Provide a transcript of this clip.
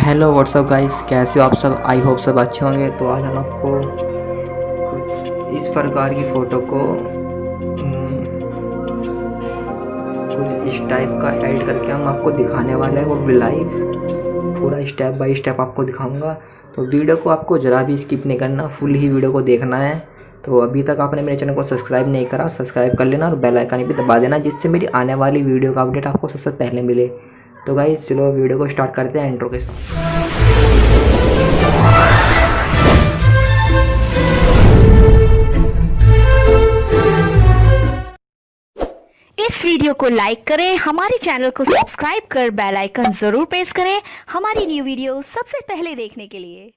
Hello what's up guys, कैसे हो आप सब। आई होप सब अच्छे होंगे। तो आज हम आपको कुछ इस प्रकार की फ़ोटो को कुछ इस टाइप का एडिट करके हम आपको दिखाने वाले हैं। वो भी लाइव पूरा स्टेप बाय स्टेप आपको दिखाऊंगा। तो वीडियो को आपको ज़रा भी स्किप नहीं करना, फुल ही वीडियो को देखना है। तो अभी तक आपने मेरे चैनल को सब्सक्राइब नहीं करा, सब्सक्राइब कर लेना और बेल आइकन भी दबा देना, जिससे मेरी आने वाली वीडियो का अपडेट आपको सबसे पहले मिले। तो गाइस चलो वीडियो को स्टार्ट करते हैं इंट्रो के साथ। इस वीडियो को लाइक करें, हमारे चैनल को सब्सक्राइब कर बेल आइकन जरूर प्रेस करें हमारी न्यू वीडियो सबसे पहले देखने के लिए।